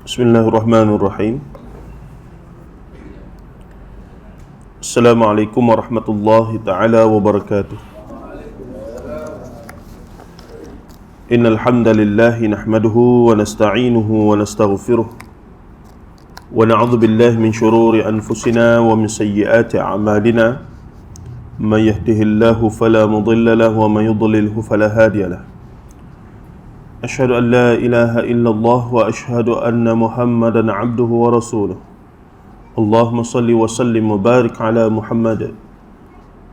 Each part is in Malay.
Bismillahirrahmanirrahim. Assalamualaikum warahmatullahi taala wabarakatuh. Innal hamdalillah nahmaduhu wa nasta'inuhu wa nastaghfiruh wa na'udzu billahi min shururi anfusina wa min sayyiati a'malina. Man yahdihillahu fala mudilla lahu wa man yudlilhu fala hadiya lahu. أشهد أن لا إله إلا الله وأشهد أن محمدا عبده ورسوله اللهم صل وسلم وبارك على محمد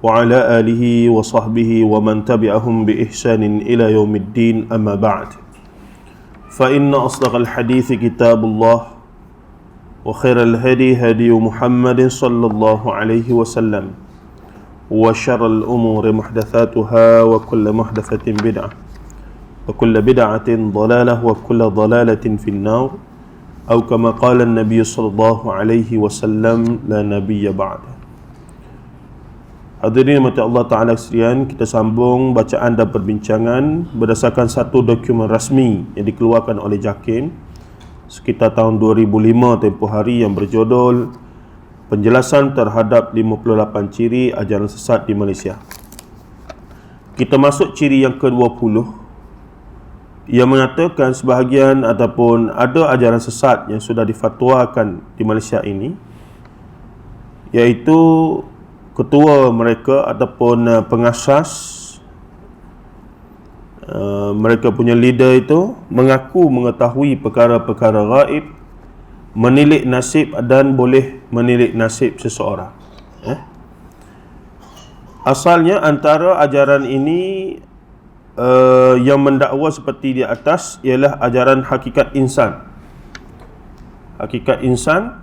وعلى آله وصحبه ومن تبعهم بإحسان إلى يوم الدين أما بعد فإن أصدق الحديث كتاب الله وخير الهدي هدي محمد صلى الله عليه وسلم وشر الأمور محدثاتها وكل محدثة بدعة وكل بدعة ضلالة وكل ضلالة في النار أو كما قال النبي صلى الله عليه وسلم لا نبي بعد. Hadirin mati Allah Ta'ala sekalian, kita sambung bacaan dan perbincangan berdasarkan satu dokumen rasmi yang dikeluarkan oleh JAKIM sekitar tahun 2005 tempoh hari yang berjudul Penjelasan terhadap 58 ciri ajaran sesat di Malaysia. Kita masuk ciri yang ke-20 yang mengatakan sebahagian ataupun ada ajaran sesat yang sudah difatwakan di Malaysia ini, iaitu ketua mereka ataupun pengasas mereka punya leader itu mengaku mengetahui perkara-perkara gaib, menilik nasib dan boleh menilik nasib seseorang. Asalnya antara ajaran ini yang mendakwa seperti di atas ialah ajaran hakikat insan. Hakikat insan,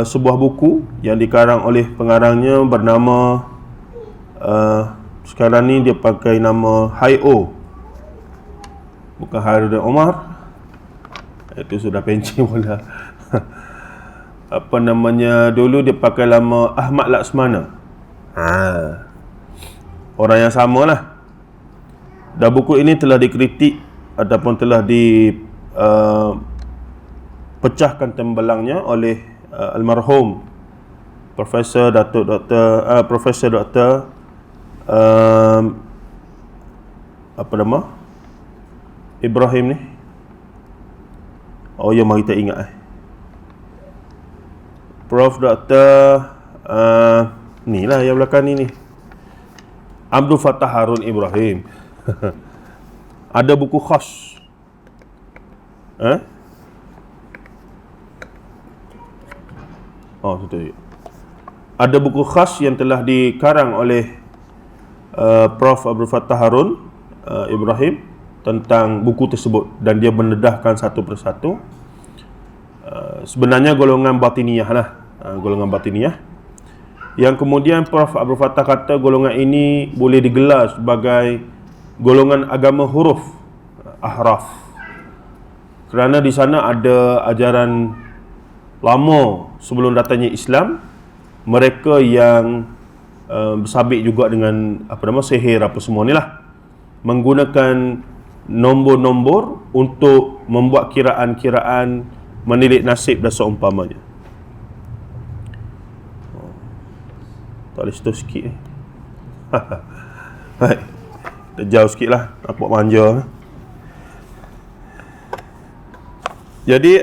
sebuah buku yang dikarang oleh pengarangnya bernama sekarang ni dia pakai nama Hai-O, bukan Hairudin Omar, itu sudah pencing pula. Apa namanya, dulu dia pakai nama Ahmad Laksmana. Orang yang sama lah. Dan buku ini telah dikritik ataupun telah dipecahkan tembelangnya oleh almarhum Profesor Dr. Apa nama? Ibrahim ni. Oh ya, mari kita ingat Prof. Dr. Ni lah yang belakang ni. Abdul Fattah Harun Ibrahim. Ada buku khas. Ada buku khas yang telah dikarang oleh Prof. Abdul Fattah Harun Ibrahim tentang buku tersebut, dan dia mendedahkan satu persatu. Sebenarnya golongan batiniyah lah, golongan batiniyah, yang kemudian Prof. Abdul Fattah kata golongan ini boleh digelar sebagai golongan agama huruf, ahraf, kerana di sana ada ajaran lama sebelum datangnya Islam, mereka yang bersabit juga dengan sihir apa semua ni lah, menggunakan nombor-nombor untuk membuat kiraan-kiraan, menilik nasib dan seumpamanya. Tak boleh situ sikit Baik, jauh sikit lah, nampak manja. Jadi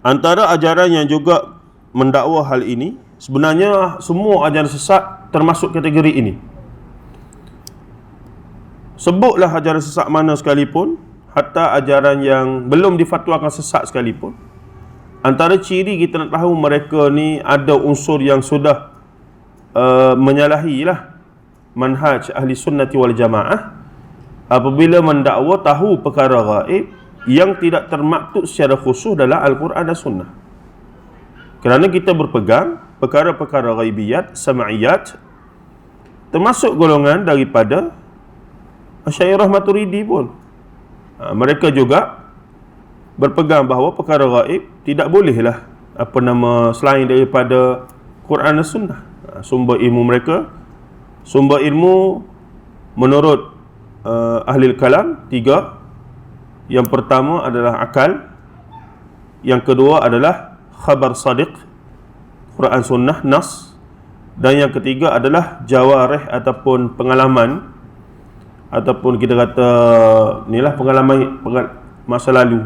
antara ajaran yang juga mendakwa hal ini, sebenarnya semua ajaran sesat termasuk kategori ini. Sebutlah ajaran sesat mana sekalipun, hatta ajaran yang belum difatwakan sesat sekalipun, antara ciri kita nak tahu mereka ni ada unsur yang sudah menyalahi lah manhaj ahli sunnati wal jamaah apabila mendakwa tahu perkara gaib yang tidak termaktub secara khusus dalam Al-Quran dan Sunnah. Kerana kita berpegang perkara-perkara ghaibiyat, sama'iyat, termasuk golongan daripada Asy'ariyah Maturidi pun. Mereka juga berpegang bahawa perkara gaib tidak bolehlah selain daripada Quran dan Sunnah. Sumber ilmu mereka, sumber ilmu menurut ahli kalam 3, Yang pertama adalah akal, yang kedua adalah khabar sadiq, Quran sunnah nas, dan yang ketiga adalah jawarih ataupun pengalaman, ataupun kita kata inilah pengalaman masa lalu.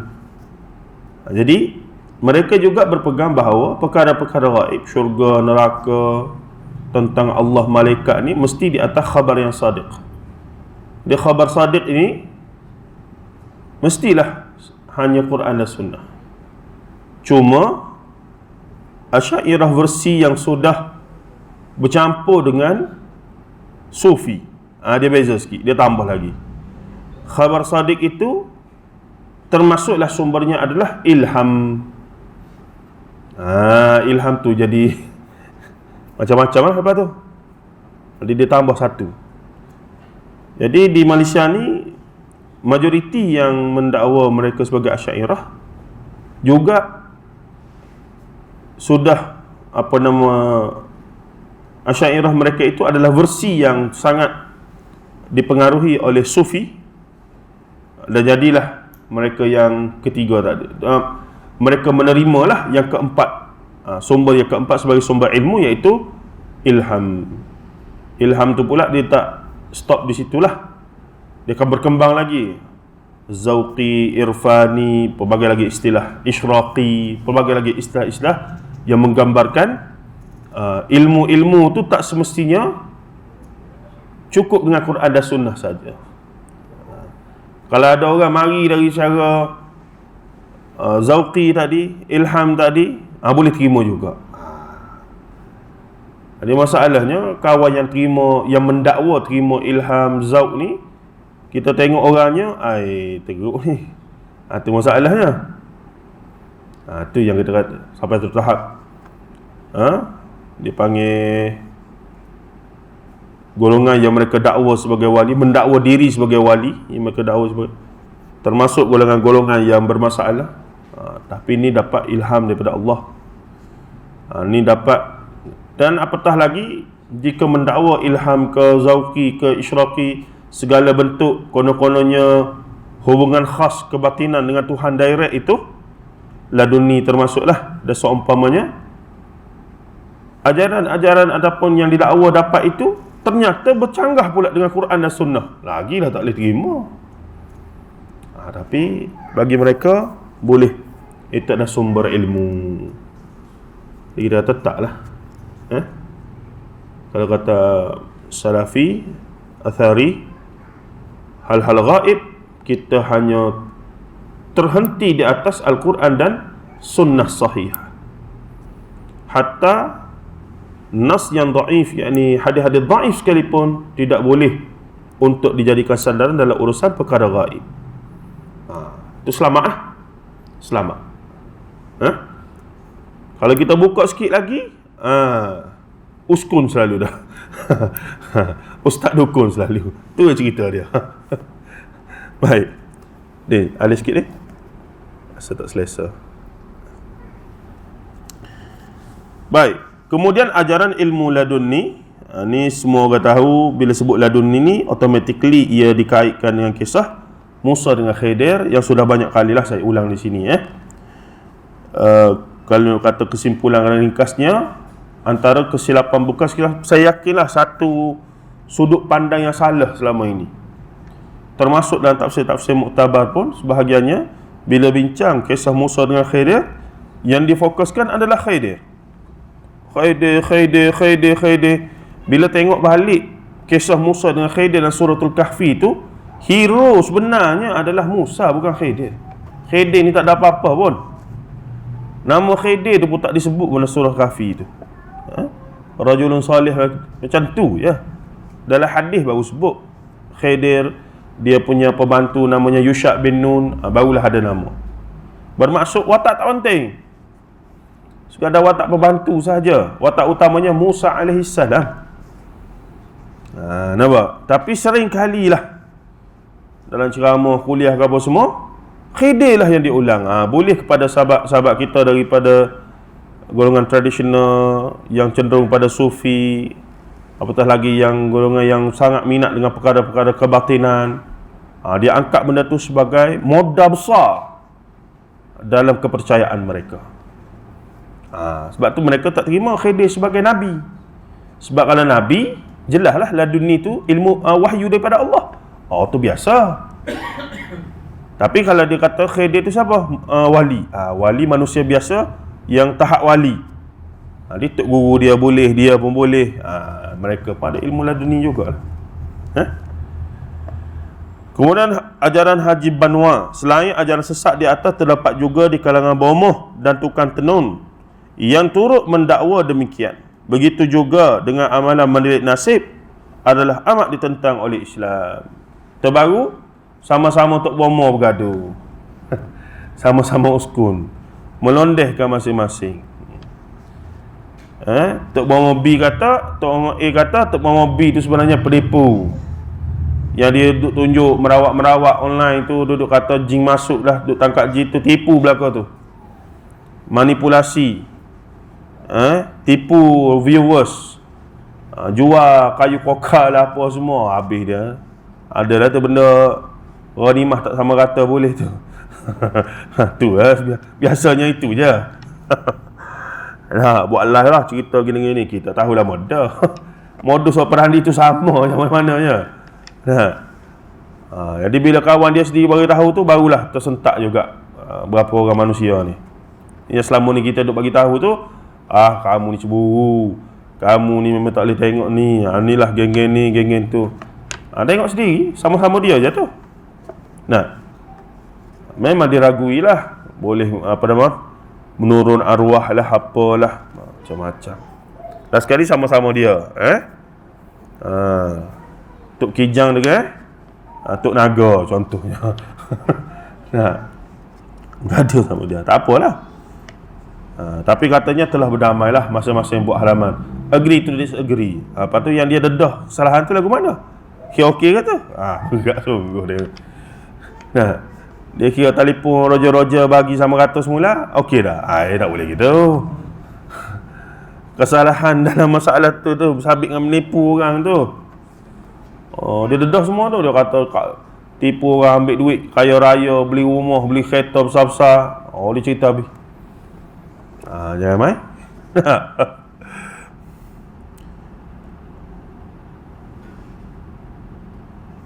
Jadi mereka juga berpegang bahawa perkara-perkara gaib, syurga, neraka, tentang Allah, malaikat ni mesti di atas khabar yang sadiq. Dia khabar sadiq ini mestilah hanya Quran dan sunnah. Cuma Asy'ariyah versi yang sudah bercampur dengan Sufi, dia beza sikit, dia tambah lagi. Khabar sadiq itu termasuklah sumbernya adalah ilham. Ilham tu jadi macam-macam lah lepas tu. Jadi dia tambah satu. Jadi di Malaysia ni majoriti yang mendakwa mereka sebagai Asy'ariyah juga sudah Asy'ariyah mereka itu adalah versi yang sangat dipengaruhi oleh Sufi, dan jadilah mereka yang ketiga tadi. Mereka menerimalah yang keempat, sumber yang keempat sebagai sumber ilmu, iaitu ilham. Ilham tu pula dia tak stop di situlah, dia akan berkembang lagi. Zauqi, irfani, pelbagai lagi istilah, isyraqi, pelbagai lagi istilah-istilah yang menggambarkan ilmu-ilmu tu tak semestinya cukup dengan Quran dan sunnah saja. Kalau ada orang mari dari cara zauqi tadi, ilham tadi, boleh terima juga. Jadi masalahnya kawan yang terima, yang mendakwa terima ilham, zauq ni, kita tengok orangnya, teruk ni. Itu masalahnya. Itu yang kita kata sampai satu tahap dipanggil golongan yang mereka dakwa sebagai wali, mendakwa diri sebagai wali, yang mereka dakwa sebagai, termasuk golongan-golongan yang bermasalah. Tapi ni dapat ilham daripada Allah. Ni dapat. Dan apatah lagi jika mendakwa ilham ke zauqi ke isyraqi, segala bentuk konon-kononnya hubungan khas kebatinan dengan Tuhan direct, itu laduni termasuklah. Dan seumpamanya ajaran-ajaran ataupun yang didakwa dapat itu ternyata bercanggah pula dengan Quran dan sunnah, lagilah tak boleh terima. Tapi bagi mereka boleh, itu adalah sumber ilmu. Jadi kita kata taklah. Kalau kata Salafi, Athari, hal-hal gaib kita hanya terhenti di atas Al-Quran dan sunnah sahih. Hatta nas yang dhaif, yakni hadis-hadis dhaif sekalipun, tidak boleh untuk dijadikan sandaran dalam urusan perkara gaib. Itu selamat lah. Selamat. Kalau kita buka sikit lagi, uskun selalu dah. Ustaz dukun selalu. Tu cerita dia. Baik. Ni, alih sikit ni. Saya tak selesa. Baik. Kemudian ajaran ilmu laduni, ni semua orang tahu, bila sebut laduni ni automatically ia dikaitkan dengan kisah Musa dengan Khidir, yang sudah banyak kalilah saya ulang di sini. Kalau kata kesimpulan ringkasnya, antara kesilapan, bukan silap, saya yakinlah satu sudut pandang yang salah selama ini, termasuk dalam tafsir-tafsir muktabar pun sebahagiannya, bila bincang kisah Musa dengan Khidir, yang difokuskan adalah Khidir. Bila tengok balik kisah Musa dengan Khidir dan suratul Kahfi itu, hero sebenarnya adalah Musa, bukan Khidir. Khidir ni tak ada apa-apa pun. Nama Khidir tu pun tak disebut dalam surah Kahfi itu. Rajulun salih macam tu ya. Dalam hadis baru sebut Khidir, dia punya pembantu namanya Yusha bin Nun, barulah ada nama. Bermaksud watak tak penting, sekadar watak pembantu saja. Watak utamanya Musa alaihissalam. Nampak? Tapi sering kalilah dalam ceramah, kuliah ke apa semua, Khidir lah yang diulang. Boleh kepada sahabat-sahabat kita daripada golongan tradisional yang cenderung pada sufi, apatah lagi yang golongan yang sangat minat dengan perkara-perkara kebatinan, Dia angkat benda tu sebagai modal besar dalam kepercayaan mereka. Sebab tu mereka tak terima Khidir sebagai Nabi. Sebab kalau Nabi, jelaslah laduni tu ilmu wahyu daripada Allah. Tu biasa. Tapi kalau dia kata Khidir tu siapa? Wali. Wali manusia biasa yang tahap wali. Dia tok guru dia boleh, dia pun boleh. Mereka pada ilmu laduni juga. Kemudian ajaran Haji Banwa, selain ajaran sesat di atas, terdapat juga di kalangan bomoh dan tukang tenun yang turut mendakwa demikian. Begitu juga dengan amalan mendidik nasib adalah amat ditentang oleh Islam. Terbaru, sama-sama tok bomoh bergaduh. Sama-sama uskun, melondehkan masing-masing. Tok bomoh B kata, tok bomoh A kata, tok bomoh B tu sebenarnya penipu. Yang dia duduk tunjuk merawak-merawak online tu, duduk kata jin masuk lah, duduk tangkap jin tu, tipu belaka tu. Manipulasi. Tipu viewers. Jual kayu kokal lah apa semua, habis dia. Ada lah tu benda ghanimah tak sama rata boleh tu. Tu lah, biasanya itu je. Buat live lah cerita gini-gini, kita tahulah modus operandi tu sama macam mana je. Jadi bila kawan dia sendiri baru tahu tu, barulah tersentak juga berapa orang manusia ni. Yang selama ni kita duk bagi tahu tu, kamu ni cemburu, kamu ni memang tak boleh tengok ni, inilah geng-geng ni, geng-geng tu. Tengok sendiri, sama-sama dia je tu. Memang diragui lah, boleh menurun arwah lah, apalah, macam-macam. Dan sekali sama-sama dia. Tok Kijang dengan Tok Naga contohnya. Berada sama dia, tak apalah. Tapi katanya telah berdamailah masing-masing buat halaman. Agree to disagree. Lepas tu yang dia dedah kesalahan tu lagu mana? Okey kata? Enggak sungguh dia. Dia kira telefon roja-roja bagi sama rata semula, okey dah. Tak boleh gitu. Kesalahan dalam masalah tu sabit dengan menipu orang tu. Dia dedah semua tu. Dia kata tipu orang, ambil duit kaya raya, beli rumah, beli kereta besar-besar. Dia cerita habis. Jangan main.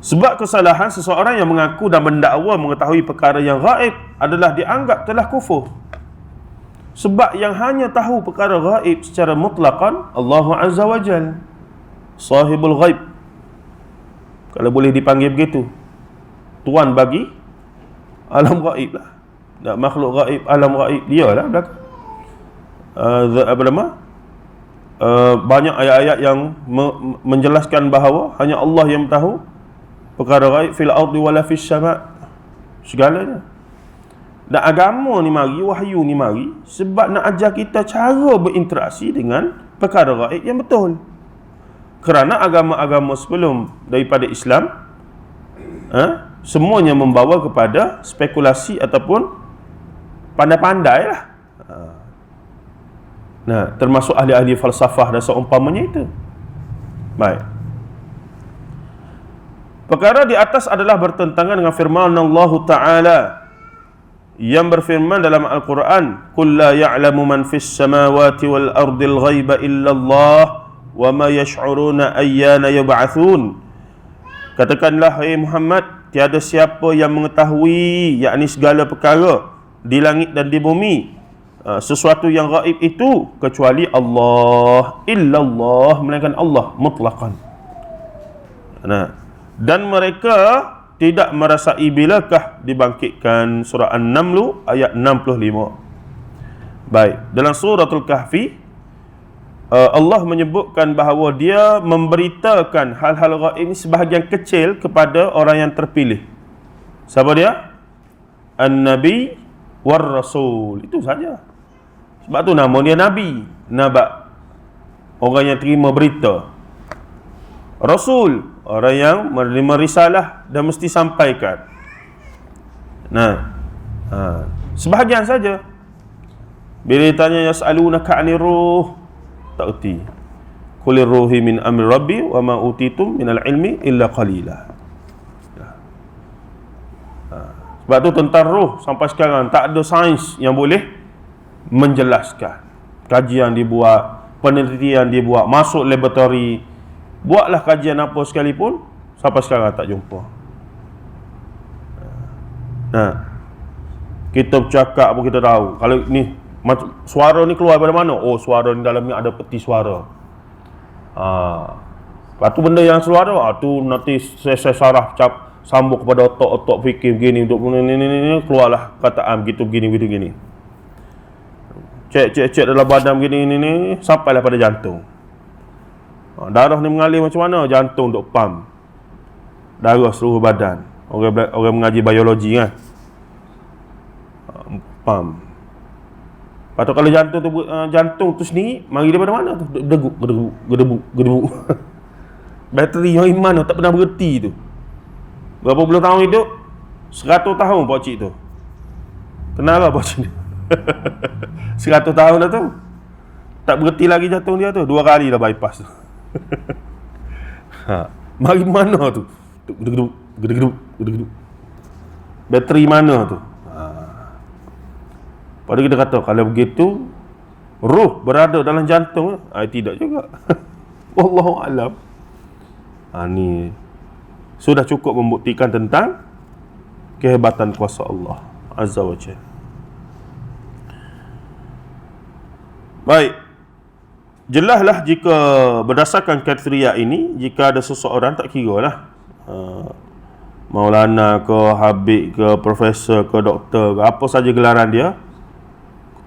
Sebab kesalahan seseorang yang mengaku dan mendakwa mengetahui perkara yang gaib adalah dianggap telah kufur. Sebab yang hanya tahu perkara gaib secara mutlaqan Allah Azza wa Jal, sahibul ghaib, kalau boleh dipanggil begitu, tuan bagi alam gaib lah. Makhluk gaib, alam gaib, dia lah belakang. Banyak ayat-ayat yang menjelaskan bahawa hanya Allah yang tahu perkara gaib fil ardi wala fis sama', segalanya. Dan agama ni mari, wahyu ni mari sebab nak ajar kita cara berinteraksi dengan perkara gaib yang betul. Kerana agama-agama sebelum daripada Islam semuanya membawa kepada spekulasi ataupun pandai-pandai lah. Termasuk ahli-ahli falsafah dan seumpamanya itu. Baik. Perkara di atas adalah bertentangan dengan firman Allah Ta'ala yang berfirman dalam Al-Quran, "Qul la ya'lamu man fis samawati wal ardil ghaiba illa Allah wa ma yash'uruna ayyana yub'atsun." Katakanlah, hai Muhammad, tiada siapa yang mengetahui, yakni segala perkara di langit dan di bumi, sesuatu yang gaib itu kecuali Allah, illallah, melainkan Allah mutlaqan. Dan mereka tidak merasai bilakah dibangkitkan. Surah An-Naml ayat 65. Baik, dalam suratul Kahfi Allah menyebutkan bahawa dia memberitakan hal-hal gaib ini sebahagian kecil kepada orang yang terpilih. Siapa dia? An-Nabi war Rasul. Itu saja. Sebab tu nama dia Nabi, Naba, orang yang terima berita. Rasul, orang yang menerima risalah dan mesti sampaikan. Sebahagian saja. Bila ditanya yas'alunaka 'anir ruh, tak erti. Qulir ruhi min amri rabbi wa ma utitum minal ilmi illa qalila. Sebab tu tentang roh sampai sekarang tak ada sains yang boleh menjelaskan. Kajian dibuat, penelitian dibuat, masuk laboratory, buatlah kajian apa sekalipun, sampai sekarang tak jumpa. Kita bercakap pun kita tahu kalau ni suara ni keluar dari mana. Oh, suara ni dalam ni ada peti suara. Lepas tu benda yang suara tu nanti saya saraf sambung kepada otak fikir begini untuk ni keluarlah kataan gitu gini. Cek dalam badan begini sampailah pada jantung. Darah ni mengalir macam mana? Jantung duk pump darah seluruh badan. Orang mengaji biologi kan, pump. Lepas tu kalau jantung tu sendiri mari daripada mana tu? Gedebuk. Bateri yang iman tu tak pernah berhenti tu. Berapa puluh tahun hidup? 100 tahun pak cik tu. Kenapa pak cik? 100 tahun dah tu. Tak berhenti lagi jantung dia tu. 2 kali dah bypass tu. Mari mana tu? Gedebuk. Bateri mana tu? Pada kita kata kalau begitu roh berada dalam jantung, tidak juga. Wallahu alam. Ni sudah cukup membuktikan tentang kehebatan kuasa Allah Azza wa Jalla. Baik, jelaslah jika berdasarkan kriteria ini, jika ada seseorang, tak kira lah Maulana ke, Habib ke, Profesor ke, Doktor ke, apa saja gelaran dia,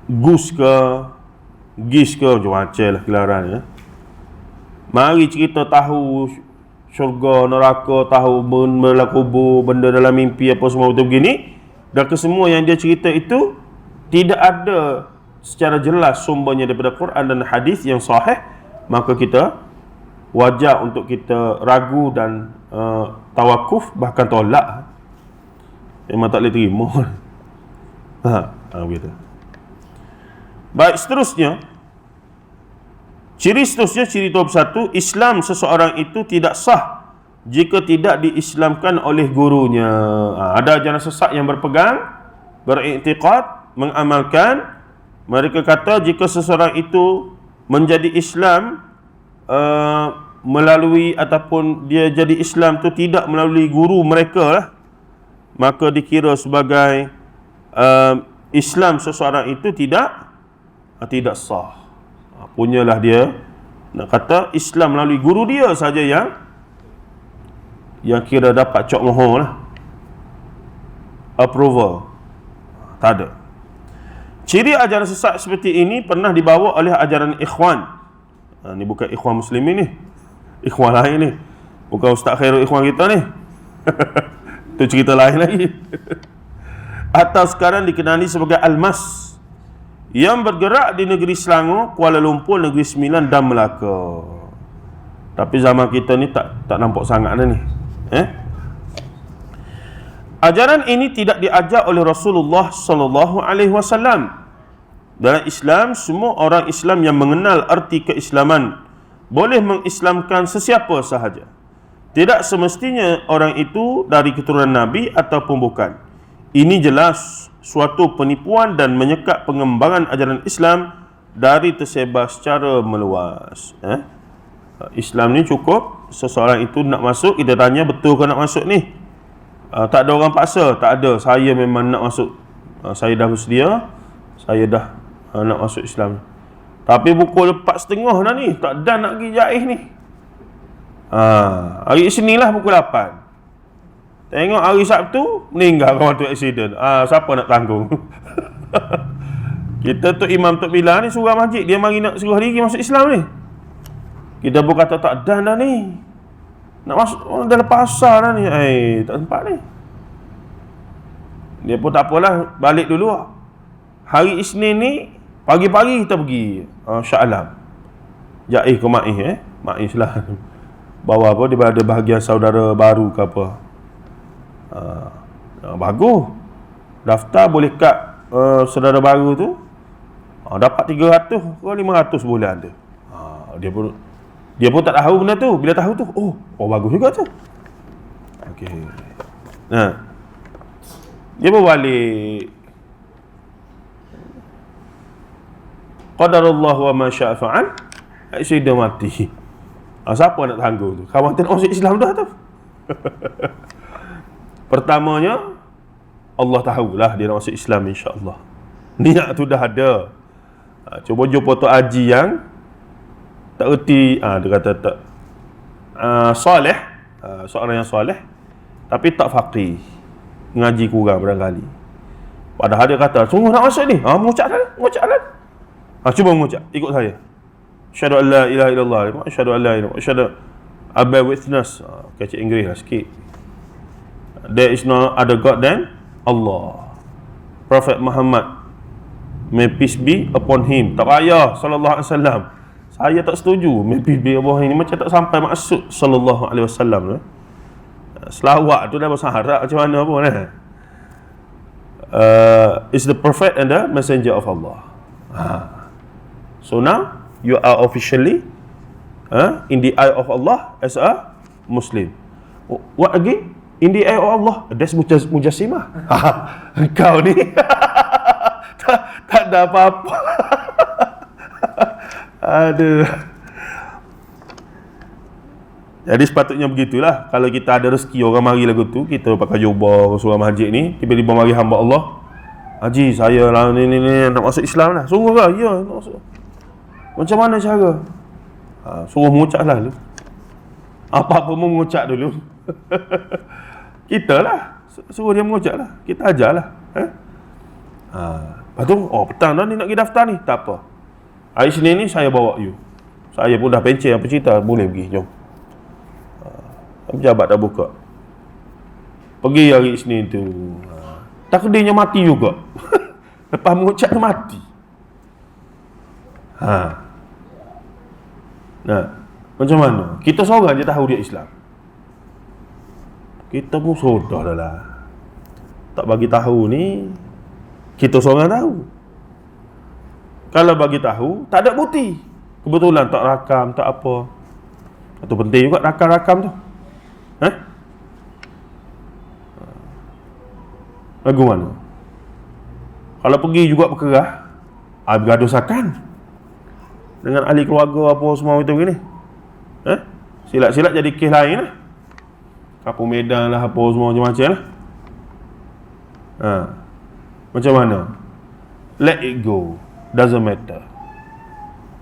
Gus ke, Gis ke, macam-macam lah gelaran ya. Mari cerita tahu syurga, neraka, tahu benda kubur, benda dalam mimpi, apa semua betul begini, dan kesemua yang dia cerita itu tidak ada secara jelas sumbernya daripada Quran dan hadis yang sahih, maka kita wajar untuk kita ragu dan tawakuf, bahkan tolak. Memang tak boleh terima. Begitu. Baik, seterusnya, ciri 21, Islam seseorang itu tidak sah jika tidak diislamkan oleh gurunya. Ada ajaran sesat yang berpegang, beriktikad, mengamalkan. Mereka kata jika seseorang itu menjadi Islam melalui ataupun dia jadi Islam tu tidak melalui guru mereka lah, maka dikira sebagai Islam seseorang itu tidak sah. Punyalah dia nak kata Islam melalui guru dia saja yang kira dapat cok mohon lah, approval. Tak ada. Ciri ajaran sesat seperti ini pernah dibawa oleh ajaran ikhwan. Ni bukan ikhwan muslimin ni, ikhwan lain ni, bukan Ustaz Khairul ikhwan kita ni. Itu cerita lain lagi. Atau sekarang dikenali sebagai Almas, yang bergerak di negeri Selangor, Kuala Lumpur, Negeri Sembilan dan Melaka. Tapi zaman kita ni tak nampak sangat dah ni. Ajaran ini tidak diajar oleh Rasulullah sallallahu alaihi wasallam. Dalam Islam, semua orang Islam yang mengenal arti keislaman boleh mengislamkan sesiapa sahaja. Tidak semestinya orang itu dari keturunan Nabi ataupun bukan. Ini jelas suatu penipuan dan menyekat pengembangan ajaran Islam dari tersebar secara meluas. Islam ni cukup seseorang itu nak masuk, kita tanya betul ke nak masuk ni. Tak ada orang paksa, tak ada. Saya memang nak masuk, saya dah bersedia, saya dah nak masuk Islam. Tapi pukul 4.30 dah ni, tak dah nak pergi Jaiz ni. Hari Isnin lah pukul 8. Tengok hari Sabtu meninggal kawan tu aksiden. Siapa nak tanggung? Kita tu Imam Tok Bilal ni surah masjid, dia mari nak suruh diri masuk Islam ni. Kita pun kata tak dah ni. Nak masuk dalam pasar dah ni. Tak sempat ni. Dia pun tak apalah, balik dulu lah. Hari Isnin ni pagi-pagi kita pergi Shah Alam, Jaiz ke Maiz Maiz lah. Bawa apa, dia ada bahagian saudara baru ke apa. Bagus. Daftar boleh kad saudara baru tu, dapat 300 ke 500 bulan tu. Dia pun tak tahu benda tu. Bila tahu tu, oh bagus juga tu. Okey. Dia berbalik. Qadarullah wa ma syaa fa'al. Sudah mati. Siapa nak tangguh tu? Kawan tak masuk Islam dah tu. Pertamanya, Allah tahulah dia nak masuk Islam, insya-Allah. Niat tu dah ada. Cuba jumpa Tok Haji yang tak erti, dia kata tak soleh, seorang yang soleh tapi tak faqih, ngaji kurang barangkali. Padahal dia kata, sungguh nak masuk ni, mengucap dah. Cuba mengucap, ikut saya. Asyhadu an la ilaha illallah, asyhadu an la ilaha, asyhadu I bear witness, kecik Inggeris lah sikit. There is no other God than Allah. Prophet Muhammad, may peace be upon him. Tak payah sallallahu alaihi wasallam. Saya tak setuju may peace be upon him, macam tak sampai maksud sallallahu alaihi wasallam. Selawat tu dah bahasa Arab macam mana pun is the prophet and the messenger of Allah. So now you are officially in the eye of Allah as a Muslim. What again? In the eye of Allah, that's mujassimah. Engkau ni tak ada apa-apa. Aduh. Jadi sepatutnya begitulah. Kalau kita ada rezeki orang mari lagu tu, kita pakai jubah surah masjid ni, tiba-tiba mari hamba Allah, Haji saya lah ni nak masuk Islam lah. Sungguh ke? Ya, nak masuk. Macam mana cara? Suruh mengucap lah dulu. Apa-apa mengucap dulu. Kita lah suruh dia mengucap lah. Kita ajar lah. Lepas tu, petang dah ni nak pergi daftar ni. Tak apa. Hari Senin ni saya bawa you. Saya pun dah pencet apa cerita. Boleh pergi, jom. Pejabat dah buka. Pergi hari Senin tu. Takdirnya mati juga. Lepas mengucap tu mati. Nah, macam mana? Kita seorang je tahu dia Islam. Kita pun sudah dah lah. Tak bagi tahu ni, kita seorang tahu. Kalau bagi tahu, tak ada bukti. Kebetulan tak rakam, tak apa. Itu penting juga rakam-rakam tu. Lagu mana? Kalau pergi juga berkerah, bergaduh-sakan dengan ahli keluarga apa semua itu begini. Silat-silat jadi kes lain lah. Kapur Medan lah, apa semua macam-macam lah. Macam mana? Let it go. Doesn't matter.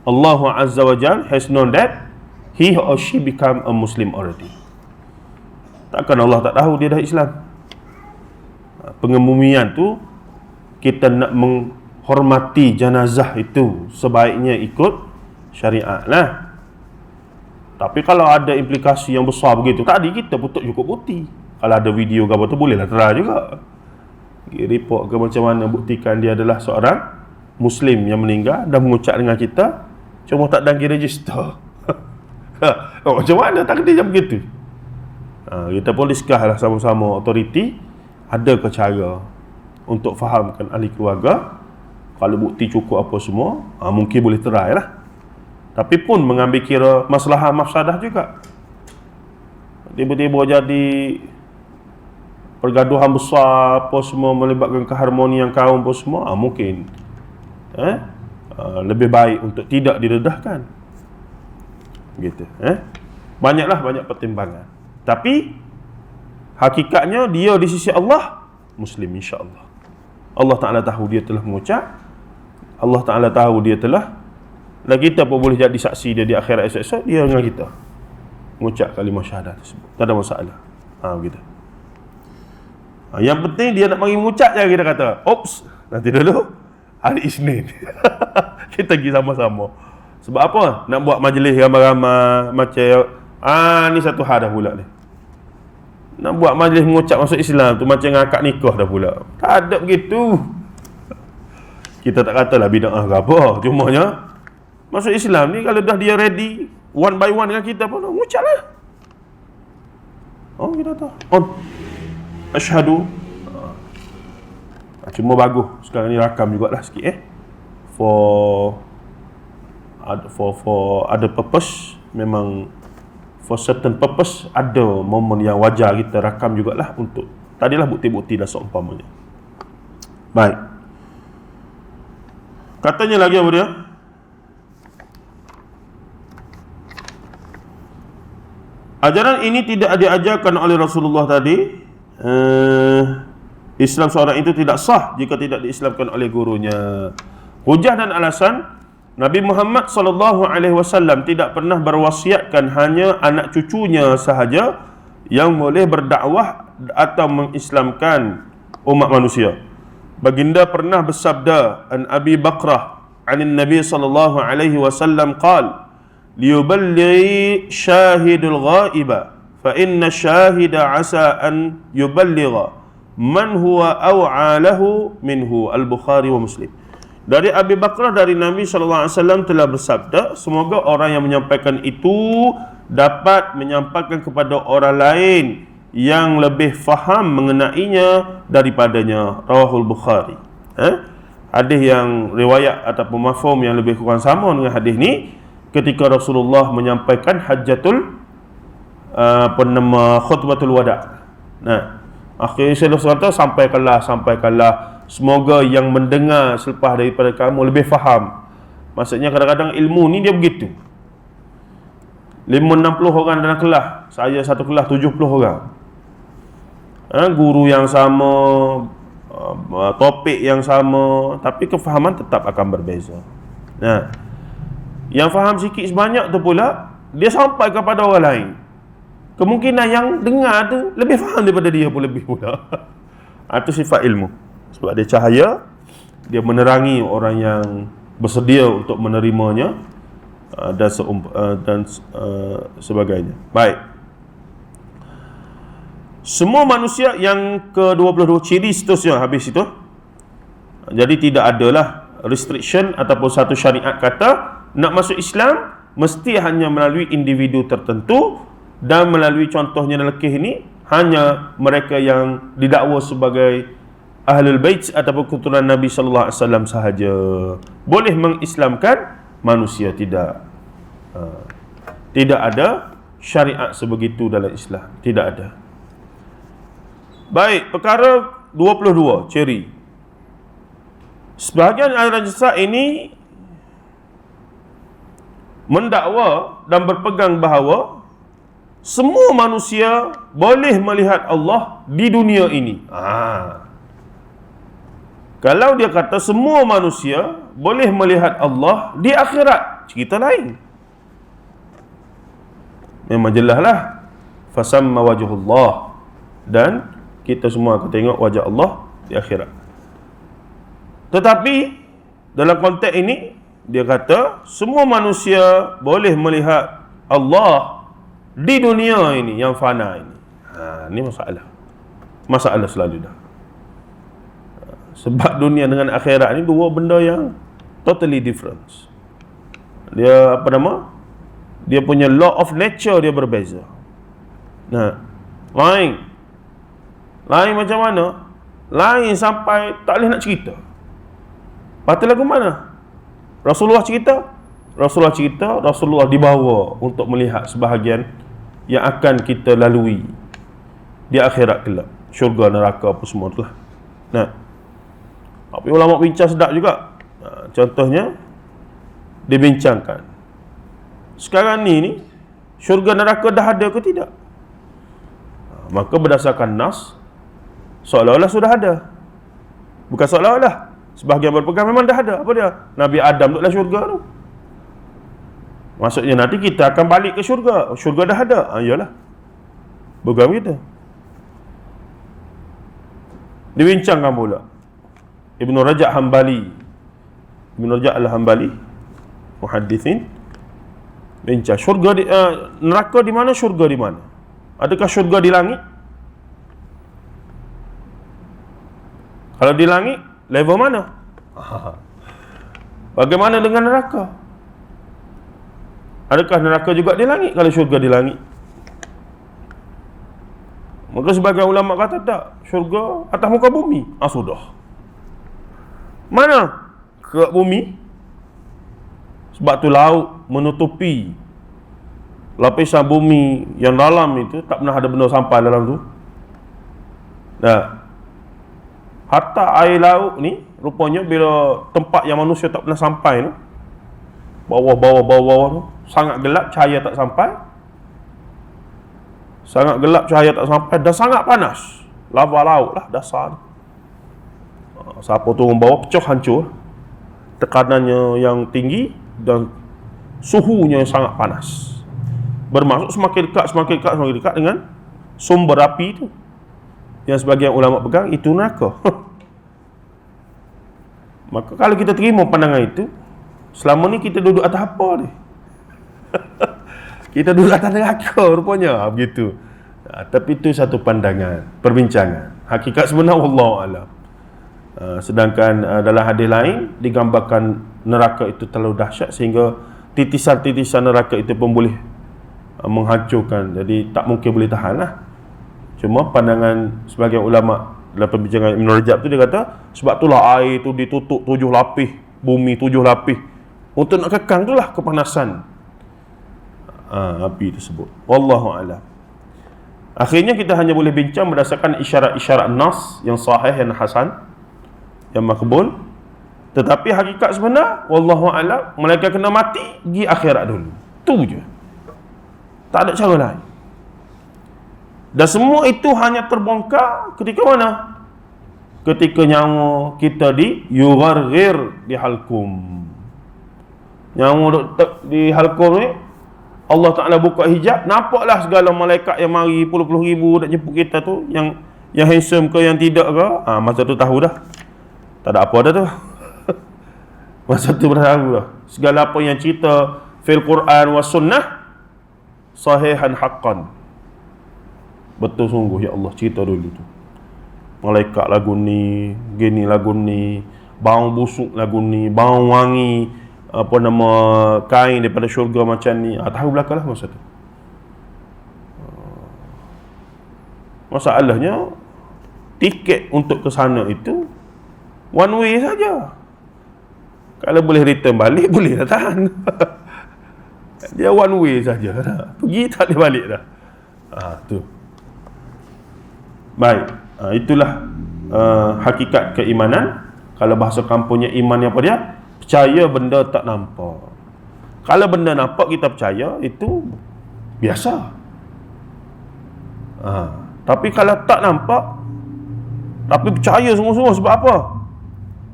Allah Azza wa Jal has known that he or she become a Muslim already. Takkan Allah tak tahu dia dah Islam. Pengebumian tu, kita nak menghormati jenazah itu, sebaiknya ikut syariat lah. Tapi kalau ada implikasi yang besar begitu, tadi kita putuk cukup bukti. Kalau ada video ke apa tu, bolehlah terang juga. Report ke macam mana, buktikan dia adalah seorang Muslim yang meninggal dan mengucap dengan kita, cuma tak danggi register. Macam mana takdir macam begitu? Kita pun discuss lah sama-sama autoriti, ada ke cara untuk fahamkan ahli keluarga. Kalau bukti cukup apa semua, mungkin boleh terai lah. Tapi pun mengambil kira masalah mafsadah juga. Tiba-tiba jadi pergaduhan besar apa semua, melibatkan keharmonian kaum apa semua, mungkin lebih baik untuk tidak diredahkan. Gitu. Banyak pertimbangan. Tapi hakikatnya dia di sisi Allah Muslim, insya-Allah. Allah Ta'ala tahu dia telah mengucap, Allah Ta'ala tahu dia telah, dan kita pun boleh jadi saksi dia di akhirat esok-esok, dia dengan kita mengucap kalimah syahadat tersebut. Tak ada masalah. Begitu. Yang penting dia nak mari mengucap je, kita kata, ops, nanti dulu hari Isnin. Kita pergi sama-sama. Sebab apa? Nak buat majlis ramai-ramai macam ni satu hal dah pula ni. Nak buat majlis mengucap masuk Islam tu macam akad nikah dah pula. Tak ada begitu. Kita tak katalah bid'ah ke apa, cumanya masuk Islam ni kalau dah dia ready one by one dengan kita pun mengucap lah. Kita tahu. Asyhadu. Cuma bagus sekarang ni rakam jugalah sikit for other purpose. Memang for certain purpose ada momen yang wajar kita rakam jugalah untuk tadilah bukti-bukti dah seumpamanya. Baik. Katanya lagi apa dia? Ajaran ini tidak diajarkan oleh Rasulullah tadi. Islam seorang itu tidak sah jika tidak diislamkan oleh gurunya. Hujah dan alasan, Nabi Muhammad SAW tidak pernah berwasiatkan hanya anak cucunya sahaja yang boleh berdakwah atau mengislamkan umat manusia. Baginda pernah bersabda, an Abi Bakrah anin Nabi SAW qala liyuballighi syahidul ghaiba fa inna syahida asa an yuballigha man huwa aw'a lahu minhu. Al-Bukhari wa Muslim. Dari Abi Bakrah dari Nabi SAW telah bersabda, semoga orang yang menyampaikan itu dapat menyampaikan kepada orang lain yang lebih faham mengenainya daripadanya. Rawahul Bukhari. Hadis yang riwayat ataupun mafhum yang lebih kurang sama dengan hadis ni, ketika Rasulullah menyampaikan hajjatul khutbatul wada'. Nah, akhirnya saya kata sampaikanlah, semoga yang mendengar selepas daripada kamu lebih faham. Maksudnya kadang-kadang ilmu ni dia begitu, 50-60 orang dalam kelas, saya satu kelas 70 orang, guru yang sama, topik yang sama, tapi kefahaman tetap akan berbeza. Nah, yang faham sikit sebanyak tu pula dia sampai kepada orang lain, kemungkinan yang dengar tu lebih faham daripada dia pun lebih pula. Itu sifat ilmu. Sebab dia cahaya, dia menerangi orang yang bersedia untuk menerimanya, dan sebagainya. Baik. Semua manusia yang ke-22 ciri seterusnya habis itu. Jadi tidak adalah restriction ataupun satu syariat kata nak masuk Islam mesti hanya melalui individu tertentu, dan melalui contohnya lekih ini hanya mereka yang didakwa sebagai Ahlul Bait ataupun keturunan Nabi sallallahu alaihi wasallam sahaja boleh mengislamkan manusia. Tidak ada syariat sebegitu dalam Islam, tidak ada. Baik, perkara 22 ciri. Sebahagian aliran sesat ini mendakwa dan berpegang bahawa semua manusia boleh melihat Allah di dunia ini. Kalau dia kata semua manusia boleh melihat Allah di akhirat, cerita lain. Memang jelaslah fasamma wajhullah, dan kita semua akan tengok wajah Allah di akhirat. Tetapi dalam konteks ini dia kata semua manusia boleh melihat Allah di dunia ini yang fana ini. Ini masalah selalu dah. Sebab dunia dengan akhirat ni dua benda yang totally different. Dia dia punya law of nature dia berbeza. Nah, lain macam mana? Lain sampai tak boleh nak cerita. Patut lagu mana? Rasulullah dibawa untuk melihat sebahagian yang akan kita lalui di akhirat kelak, syurga, neraka, apa semua itulah. Nah, tapi ulama bincang sedap juga. Contohnya dibincangkan, sekarang ni syurga neraka dah ada ke tidak? Maka berdasarkan nas, seolah-olah sudah ada. Bukan seolah-olah, sebahagian berpegang memang dah ada. Apa dia? Nabi Adam duduklah syurga tu. Maksudnya nanti kita akan balik ke syurga. Syurga dah ada. Iyalah, pegang kita. Dibincangkan pula Ibn Rajab Al-Hambali, muhaddithin, bincang syurga neraka di mana, syurga di mana? Adakah syurga di langit? Kalau di langit, level mana? Bagaimana dengan neraka? Adakah neraka juga di langit kalau syurga di langit? Maka sebagian ulama kata tak, syurga atas muka bumi. Sudah. Mana ke bumi? Sebab tu laut menutupi lapisan bumi yang dalam itu, tak pernah ada benda sampai dalam tu. Nah, Hatta air laut ni rupanya bila tempat yang manusia tak pernah sampai tu, bawah tu sangat gelap, cahaya tak sampai. Sangat gelap, cahaya tak sampai, dan sangat panas. Lava laut lah dasar. Siapa turun bawah pecah, hancur. Tekanannya yang tinggi dan suhunya yang sangat panas. Bermaksud semakin dekat dengan sumber api itu, yang sebagian ulama pegang itu neraka. Maka kalau kita terima pandangan itu, selama ni kita duduk atas apa ni? Kita duduk atas neraka rupanya, begitu. Tapi itu satu pandangan, perbincangan. Hakikat sebenar wallahu alam. Sedangkan dalam hadis lain digambarkan neraka itu terlalu dahsyat sehingga titisan-titisan neraka itu pun boleh menghancurkan. Jadi tak mungkin boleh tahan lah. Cuma pandangan sebagian ulama dalam perbincangan Ibn Rajab tu, dia kata sebab itulah air tu ditutup 7 lapis, bumi 7 lapis, untuk nak kekang itulah kepanasan api tersebut. Wallahu a'lam. Akhirnya kita hanya boleh bincang berdasarkan isyarat-isyarat nas yang sahih, yang hasan, yang makbul. Tetapi hakikat sebenar wallahu a'lam, malaikat kena mati pergi akhirat dulu. Tu je. Tak ada cara lain. Dan semua itu hanya terbongkar ketika mana? Ketika nyawa kita yugharghir di halkum. Nyawa di halkum ni, Allah Ta'ala buka hijab, nampaklah segala malaikat yang mari puluh-puluh ribu nak jemput kita tu, yang handsome ke yang tidak ke, masa tu tahu dah. Tak ada apa dah tu. Masa tu dah tahu dah. Segala apa yang cerita fil Quran wa sunnah sahihan haqqan. Betul sungguh, ya Allah, cerita dulu tu. Malaikat lagu ni, gini lagu ni, bau busuk lagu ni, bau wangi, apa nama, kain daripada syurga macam ni. Tahu belakang lah masa tu. Masalahnya, tiket untuk ke sana itu one way saja. Kalau boleh return balik, boleh dah tahan. Dia one way saja. Pergi tak boleh balik dah. Tu. Baik. Itulah hakikat keimanan. Kalau bahasa kampungnya iman apa dia? Percaya benda tak nampak. Kalau benda nampak kita percaya, itu biasa. Tapi kalau tak nampak tapi percaya sungguh-sungguh, sebab apa?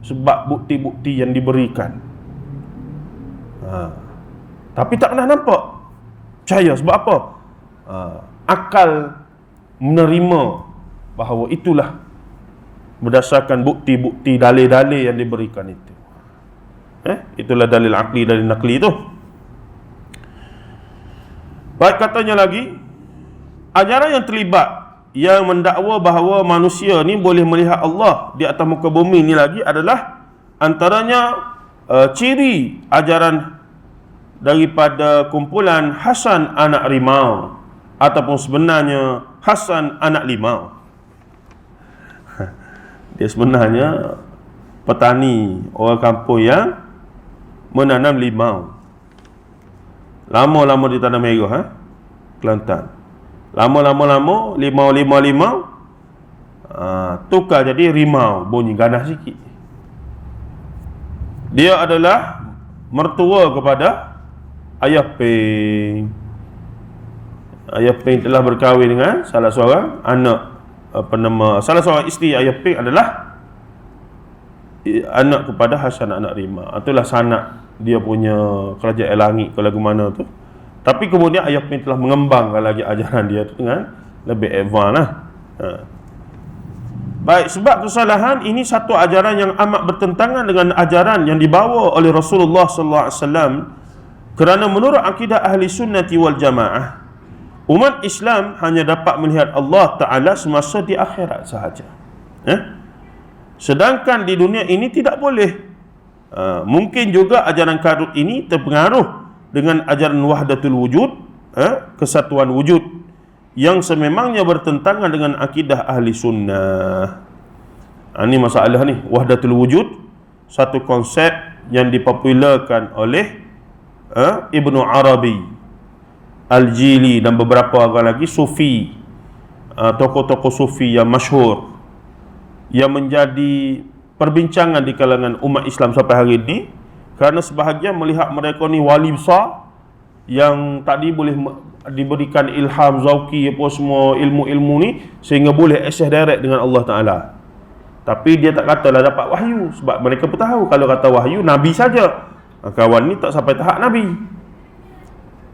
Sebab bukti-bukti yang diberikan. Tapi tak pernah nampak, percaya sebab apa? Akal menerima bahawa itulah berdasarkan bukti-bukti, dalil-dalil yang diberikan itu. Itulah dalil akli, dalil nakli itu. Baik, katanya lagi, ajaran yang terlibat yang mendakwa bahawa manusia ni boleh melihat Allah di atas muka bumi ni lagi adalah antaranya ciri ajaran daripada kumpulan Hasan anak Rimau, ataupun sebenarnya Hasan anak Limau. Dia sebenarnya petani, orang kampung yang menanam limau. Lama-lama ditanam merah, Kelantan. Lama-lama limau tukar jadi rimau, bunyi ganas sikit. Dia adalah mertua kepada Ayah Ping. Ayah Ping telah berkahwin dengan salah seorang anak, salah seorang isteri Ayah Ping adalah anak kepada Hasan anak Rimau. Itulah sanak dia punya kerajaan langit ke lagu mana tu. Tapi kemudian Ayah Ping telah mengembangkan lagi ajaran dia tu dengan lebih advance lah. Baik, sebab kesalahan ini satu ajaran yang amat bertentangan dengan ajaran yang dibawa oleh Rasulullah sallallahu alaihi wasallam, kerana menurut akidah ahli sunnati wal jamaah, umat Islam hanya dapat melihat Allah Ta'ala semasa di akhirat sahaja. Sedangkan di dunia ini tidak boleh. Mungkin juga ajaran Karut ini terpengaruh dengan ajaran wahdatul wujud, kesatuan wujud, yang sememangnya bertentangan dengan akidah ahli sunnah. Ini masalah ni, wahdatul wujud, satu konsep yang dipopularkan oleh Ibnu Arabi, Al-Jili dan beberapa orang lagi sufi, tokoh-tokoh sufi yang masyhur. yang menjadi perbincangan di kalangan umat Islam sampai hari ini, kerana sebahagian melihat mereka ni wali besar yang tadi boleh diberikan ilham zauqi apa semua ilmu-ilmu ni sehingga boleh access direct dengan Allah Ta'ala. Tapi dia tak katalah dapat wahyu, sebab mereka pun tahu kalau kata wahyu Nabi saja, kawan ni tak sampai tahap Nabi.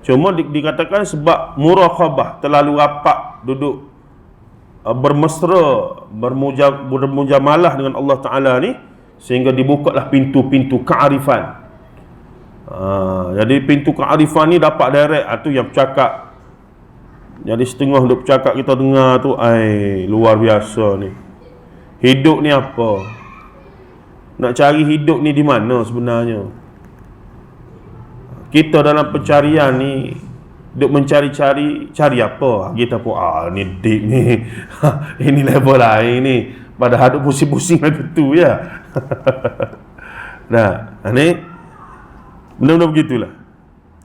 Cuma dikatakan sebab muraqabah, terlalu rapat duduk bermesra, bermujamalah dengan Allah Ta'ala ni, sehingga dibukalah pintu-pintu kearifan. Jadi pintu kearifan ni dapat direct. Tu yang bercakap, jadi setengah duk bercakap kita dengar tu, luar biasa ni. Hidup ni apa? Nak cari hidup ni di mana sebenarnya? Kita dalam pencarian ni duk mencari-cari, cari apa? Kita pun ni deep ni. Ini level lain ni. Padahal duk pusing-pusing lagu tu ya. Nah, ni benda-benda begitulah.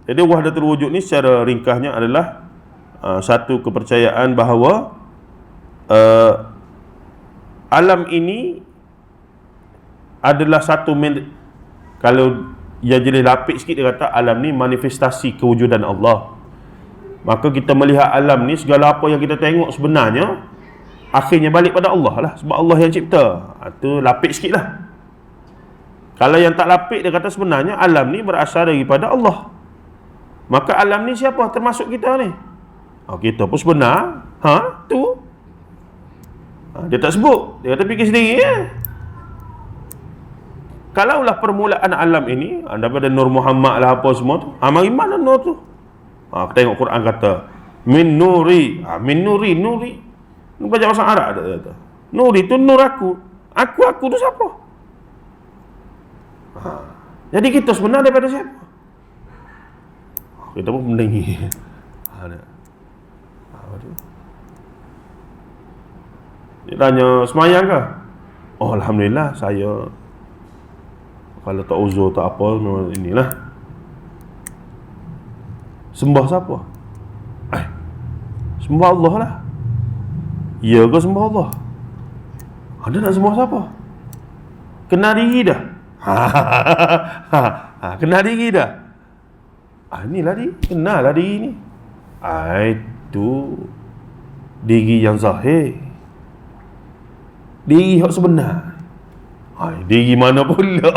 Jadi wahdatul wujud ni secara ringkasnya adalah satu kepercayaan bahawa alam ini adalah satu kalau yang jenis lapik sikit dia kata alam ni manifestasi kewujudan Allah. Maka kita melihat alam ni, segala apa yang kita tengok sebenarnya akhirnya balik pada Allah lah, sebab Allah yang cipta. Tu lapik sikit lah. Kalau yang tak lapik dia kata sebenarnya alam ni berasal daripada Allah. Maka alam ni siapa? Termasuk kita ni. Kita pun sebenar. Tu dia tak sebut, dia kata fikir sendiri ya. Kalaulah permulaan alam ini daripada Nur Muhammad lah apa semua tu, mari mana Nur tu? Kita tengok Quran kata min nuri, min nuri. Ni baca bahasa Arab dia kata. Nuri tu nur aku. Aku tu siapa? Jadi kita sebenar daripada siapa? Kita pun mendengi. Dia tanya, semayang ke? Alhamdulillah, saya kalau tak uzur tak apa, inilah. Sembah siapa? Sembah Allah lah. Ya ke sembah Allah? Dia nak sembah siapa? Kenal diri dah. Kenal diri dah. Inilah diri. Kenal lah diri ni. Itu diri yang zahir. Diri yang sebenar. Diri mana pula?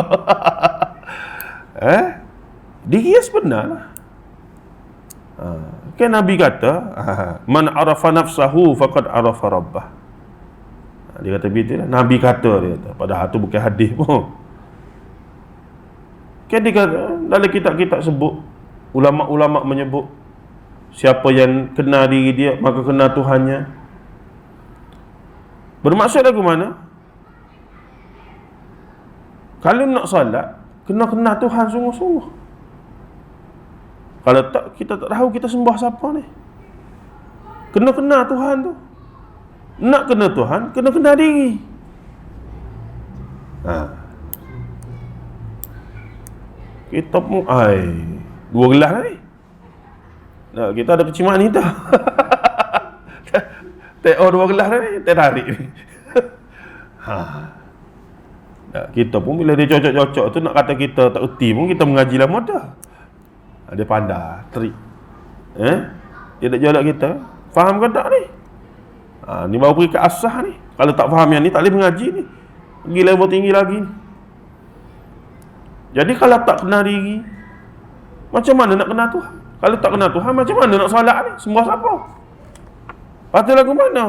Diri yang sebenar lah. Kan Nabi kata, man arafa nafsahu faqad arafa rabbah. Dia kata begitu lah. Nabi kata, dia kata. Padahal tu bukan hadis pun. Kan dia kata, dalam kitab-kitab sebut, ulama-ulama menyebut, siapa yang kenal diri dia, maka kenal Tuhannya. Bermaksud lagu mana? Kalau nak salat, kena kenal Tuhan sungguh-sungguh. Kalau tak, kita tak tahu kita sembah siapa ni. Kena kenal Tuhan tu. Nak kenal Tuhan, kena kenal diri. Kita pun dua gelas ni. Kita ada kecimaan ni dah. Tengok dua gelas ni, tarik ni. Kita pun bila dia cocok-cocok tu, nak kata kita tak erti pun, kita mengaji lama dah. Dia pandai, trik. Dia tak jawab kita. Faham ke tak ni? Ni baru pergi ke asah ni. Kalau tak faham yang ni, tak boleh mengaji ni. Pergi level tinggi lagi ni. Jadi kalau tak kenal diri, macam mana nak kenal Tuhan? Kalau tak kenal Tuhan, macam mana nak solat ni? Sembah siapa? Patut lagu mana?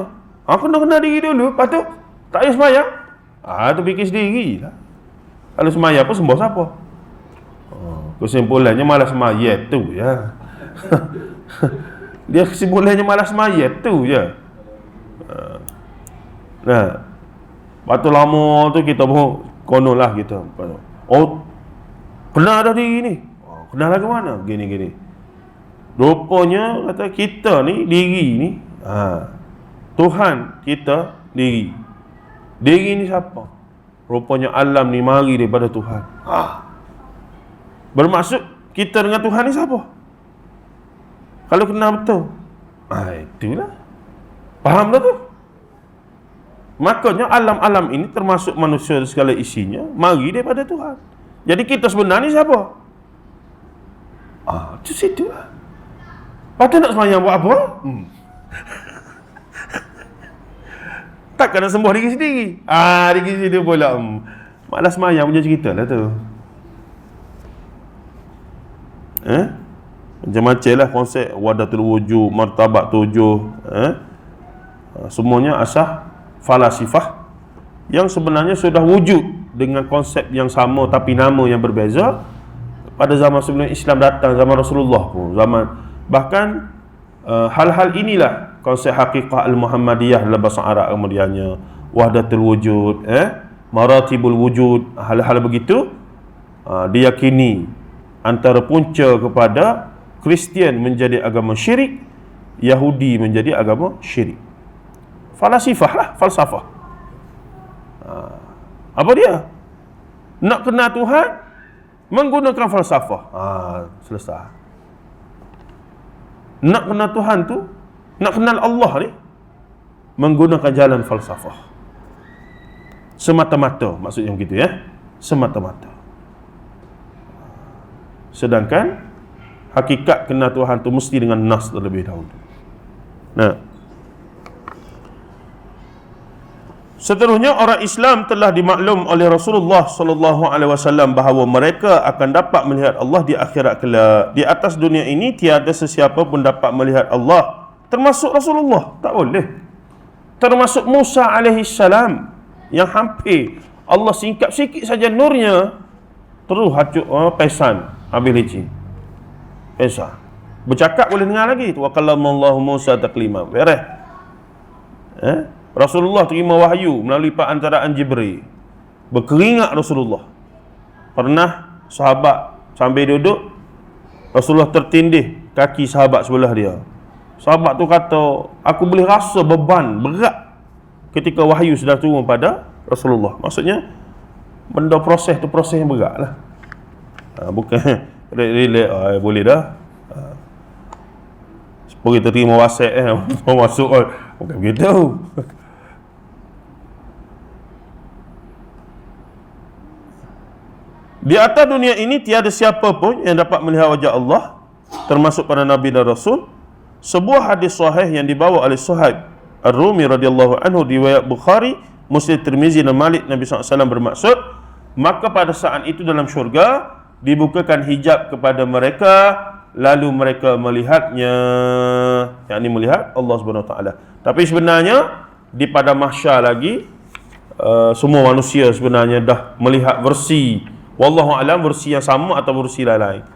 Aku nak kenal diri dulu, patut tak payah semayang. Tu fikir sendiri lah. Kalau semayang pun sembah siapa? Kesimpulannya malas semayang tu ya. Dia kesimpulannya malas semayang tu je. Waktu lama tu kita pun konon lah kita. Kenal dah diri ni. Kenal lagu mana? Gini. Rupanya kata kita ni, diri ni, Tuhan kita, diri. Diri ni siapa? Rupanya alam ni mari daripada Tuhan. Bermaksud kita dengan Tuhan ni siapa? Kalau kenal betul, itulah. Faham dah tu? Makanya alam-alam ini termasuk manusia segala isinya mari daripada Tuhan. Jadi kita sebenarnya siapa? Itu situ lah. Patut nak sembahyang buat apa? Takkan nak sembuh diri sendiri. Diri sendiri pula. Malas sembahyang punya cerita lah tu. Macam-macam lah konsep wahdatul wujud, martabat tujuh. Semuanya asah falasifah yang sebenarnya sudah wujud dengan konsep yang sama tapi nama yang berbeza pada zaman sebelum Islam datang, zaman Rasulullah pun, bahkan hal-hal inilah konsep haqiqah al-Muhammadiyah dalam bahasa Arab kemudiannya wahdatul wujud, maratibul wujud, hal-hal begitu diyakini antara punca kepada Kristian menjadi agama syirik, Yahudi menjadi agama syirik. Falasifah lah, falsafah. Apa dia? Nak kenal Tuhan menggunakan falsafah. Selesai. Nak kenal Tuhan tu, nak kenal Allah ni menggunakan jalan falsafah. Semata-mata, maksudnya begitu ya. Semata-mata. Sedangkan hakikat kenal Tuhan tu mesti dengan nas terlebih dahulu. Seterusnya orang Islam telah dimaklum oleh Rasulullah sallallahu alaihi wasallam bahawa mereka akan dapat melihat Allah di akhirat kelak. Di atas dunia ini tiada sesiapa pun dapat melihat Allah, termasuk Rasulullah. Tak boleh. Termasuk Musa alaihi salam yang hampir Allah singkap sikit saja nurnya terus hacuk pesan habis licin. Pesan. Bercakap boleh dengar lagi. Wa kallamallahu Musa taklima. Beres. Rasulullah terima wahyu melalui perantaraan Jibril. Berkeringat Rasulullah. Pernah sahabat sambil duduk, Rasulullah tertindih kaki sahabat sebelah dia. Sahabat tu kata, aku boleh rasa beban berat ketika wahyu sedang turun pada Rasulullah. Maksudnya benda proses tu proses yang berat lah. Bukan relax, boleh dah. Seperti terima WhatsApp masuk bukan begitu. Di atas dunia ini tiada siapa pun yang dapat melihat wajah Allah, termasuk para nabi dan rasul. Sebuah hadis sahih yang dibawa oleh Suhaib Ar-Rumi radhiyallahu anhu, riwayat Bukhari, Muslim, Tirmizi dan Malik, Nabi SAW bermaksud, maka pada saat itu dalam syurga dibukakan hijab kepada mereka, lalu mereka melihatnya, yakni melihat Allah Subhanahu Wa Taala. Tapi sebenarnya di pada mahsyar lagi semua manusia sebenarnya dah melihat versi, wallahu alam, versi yang sama atau versi lain.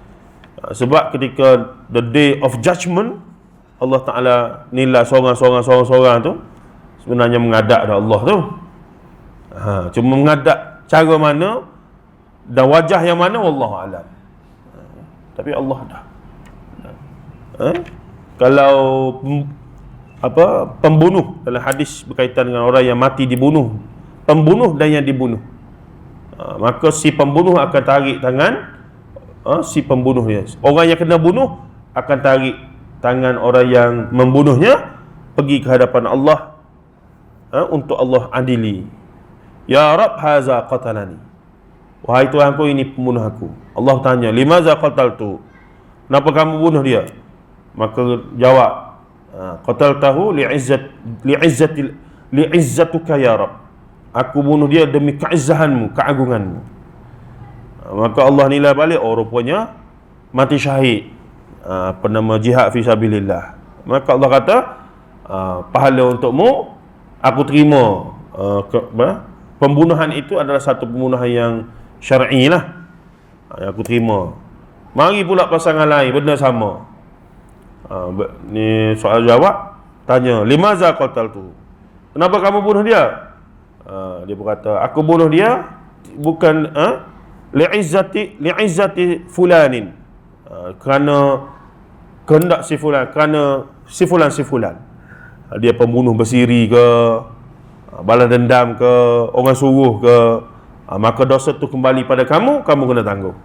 Sebab ketika the day of judgment, Allah Ta'ala nilai seorang-seorang tu sebenarnya mengadap dah Allah tu. Cuma mengadap cara mana dan wajah yang mana wallahu alam. Tapi Allah dah. Kalau pembunuh, dalam hadis berkaitan dengan orang yang mati dibunuh, pembunuh dan yang dibunuh, maka si pembunuh akan tarik tangan si pembunuh dia. Orang yang kena bunuh akan tarik tangan orang yang membunuhnya pergi ke hadapan Allah untuk Allah adili. Ya Rabb, haza qatalani. Wahai Tuhanku, ini pembunuh aku. Allah tanya, limaza qataltu? Kenapa kamu bunuh dia? Maka jawab, qataltahu li'izzatuka ya Rabb. Aku bunuh dia demi keizzahanmu, keagunganmu. Maka Allah nilai balik, rupanya mati syahid, bernama jihad fi sabilillah. Maka Allah kata, pahala untukmu aku terima. Pembunuhan itu adalah satu pembunuhan yang syar'i lah, aku terima. Mari pula pasangan lain, benda sama. Ni soal jawab, tanya, limaza qataltu? Kenapa kamu bunuh dia? Dia berkata, aku bunuh dia bukan li'izzati fulanin, kerana kehendak si fulan, kerana si fulan. Dia pembunuh bersiri ke, balas dendam ke, orang suruh ke, maka dosa tu kembali pada kamu kena tanggung.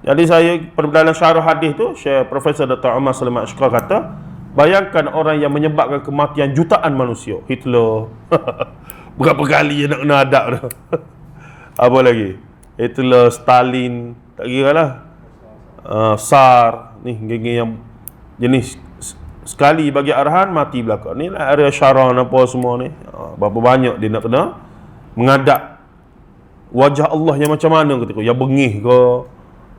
Jadi saya dalam syarah hadis tu, Syekh Profesor Dr. Umar Sulaiman Ashqar kata, Bayangkan orang yang menyebabkan kematian jutaan manusia. Hitler. Berapa kali dia nak kena adab tu. Apa lagi? Hitler, Stalin, tak kira lah. SAR, ni geng-geng yang jenis sekali bagi arahan mati belakang. Ni lah area Sharon apa semua ni. Berapa banyak dia nak kena mengadap wajah Allah yang macam mana ketika yang bengih ke,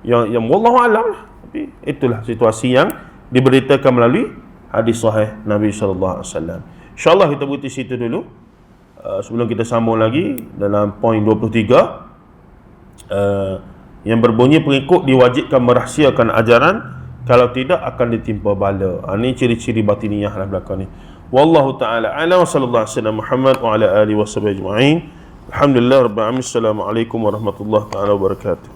yang wallahu alam lah. Tapi itulah situasi yang diberitakan melalui hadis sahih Nabi sallallahu alaihi wasallam. Insya-Allah kita berhenti situ dulu. Sebelum kita sambung lagi dalam poin 23 yang berbunyi pengikut diwajibkan merahsiakan ajaran, kalau tidak akan ditimpa bala. Ini ciri-ciri batiniyah lah belakang ni. Wallahu taala a'lam wa sallallahu alaihi wasallam Muhammad wa ala alihi washabihi ajma'in. Alhamdulillah rabbil alamin. Assalamualaikum warahmatullahi taala wabarakatuh.